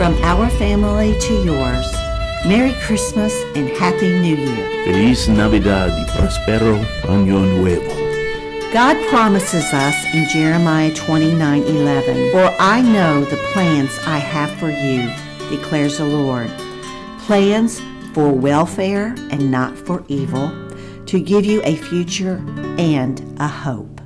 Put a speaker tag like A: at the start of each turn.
A: From our family to yours, Merry Christmas and Happy New Year.
B: Feliz Navidad y Prospero Año Nuevo.
A: God promises us in Jeremiah 29:11, "For I know the plans I have for you, declares the Lord, plans for welfare and not for evil, to give you a future and a hope."